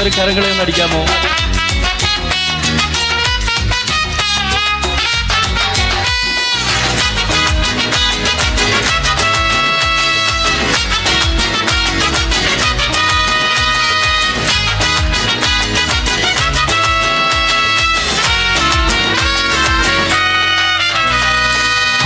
എല്ലാവരും കരങ്ങളെ ഒന്ന് അടിക്കാമോ?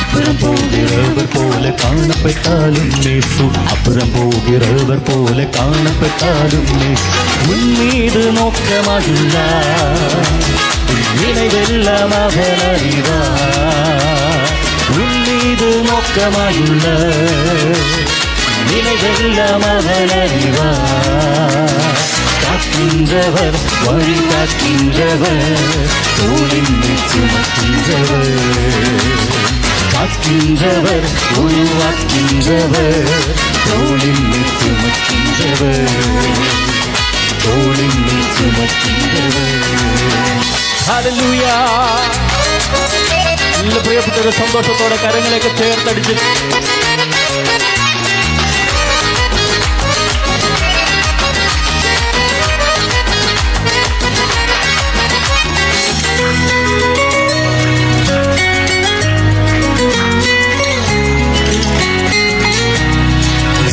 அப்புறம் போகிறவர் போல காணப்பட்டாலும் நேசு, அப்புறம் போகிறவர் போல காணப்பட்டாலும் நேசு. உன் மீது நோக்கமாயுள்ளார், நினைவெல்லாம் அவர் அறிவார். உன் மீது நோக்கமாயுள்ளார், நினைவெல்லாம் அவர் அறிவார். காக்கின்றவர், வழி காக்கின்றவர், தோளின் சுமக்கின்றவர். காக்கின்றவர், உருவாக்கின்றவர், தோளின் சுமக்கின்றவர், தோளின் சுமக்கின்றவர். ഹല്ലേലൂയ. എല്ലാ പ്രിയപ്പെട്ടവരെ സന്തോഷത്തോടെ കരങ്ങളൊക്കെ ചേർത്തടിച്ച്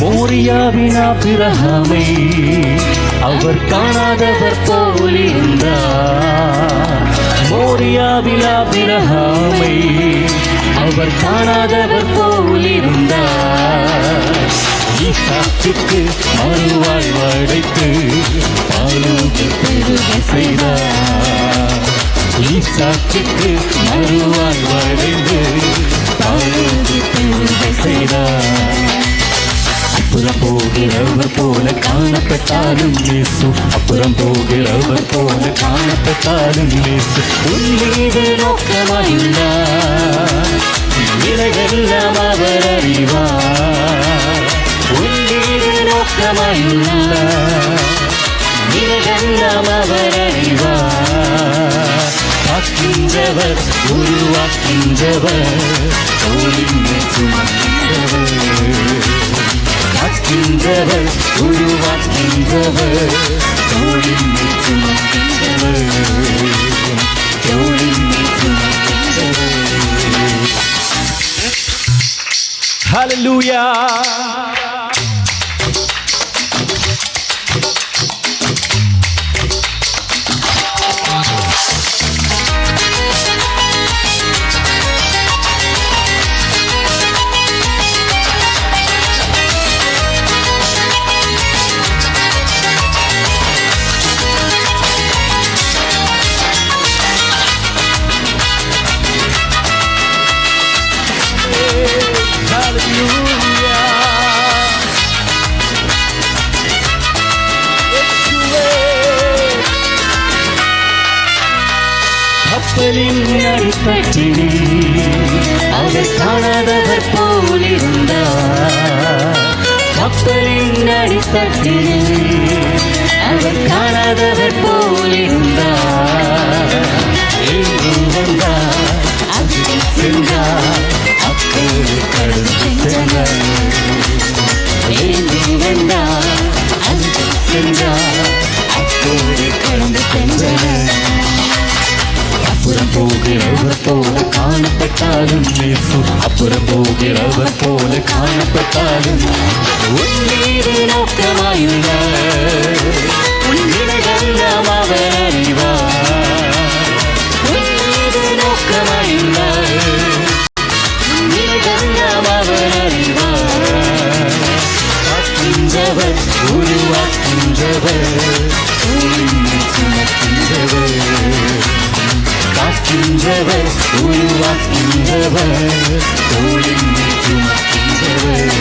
மோரியாவின் ஆபிரகாமை அவர் காணாதவர் போலிருந்தார். மோரியாவின் ஆபிரகாமை அவர் காணாதவர் போலிருந்தார். ஈசாக்குக்கு மறுவாழ்வு அடைத்து பாலூட்டி பெருக செய்தார். ஈசாக்குக்கு மறுவாழ்வு அடைந்து பாலூட்டி பெருக செய்தார். அப்புறம் போகிறவர் போல காணப்பட்டாலும் நேசு, அப்புறம் போகிறவர் போல காணப்பட்டாலும் நேசு. உன் மீது நோக்கமாயுள்ளார், நிலைவெல்லாம் அவர் அறிவார். உன் மீது நோக்கமாயுள்ளார், நிலைவெல்லாம் அவர் அறிவார். காக்கின்றவர், உருவாக்கின்றவர், தோளின் சுமக்கின்றவர். காக்கின்றவர், உருவாக்கின்றவர், தோளின் சுமக்கின்றவர், தோளின் சுமக்கின்றவர். ഹല്ലേലൂയ. கப்பலின் அடிப்பட்டினி அவர் காணாதவர் போலிருந்தார். கப்பலின் அடிப்பட்டினி அவர் காணாதவர் போலிருந்தார். எங்கு வந்தார், அங்கு சென்றார், அக்கறை கடந்து சென்றார். எங்கு வந்தார், அங்கு சென்றார், அக்கறை கடந்து சென்றார். அப்புறம் போகிறவர் போல காணப்பட்டாலும் நேசு, அப்புறம் போகிறவர் போல காணப்பட்டாலும் உன் மீது நோக்கமாயுள்ளார். உன் நிலைவெல்லாம் அவர் அறிவார். உன் மீது நோக்கமாயுள்ளார், உன் நிலைவெல்லாம் அவர் அறிவார். காக்கின்றவர், உருவாக்கின்றவர், தோளின் சுமக்கின்றவர். காக்கின்றவர், உருவாக்கின்றவர், தோளின் சுமக்கின்றவர்,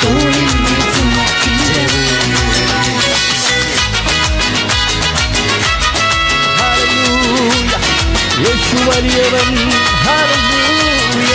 தோளின் சுமக்கின்றவர். ഹല്ലേലൂയ. യേശു വലിയവൻ. ഹല്ലേലൂയ.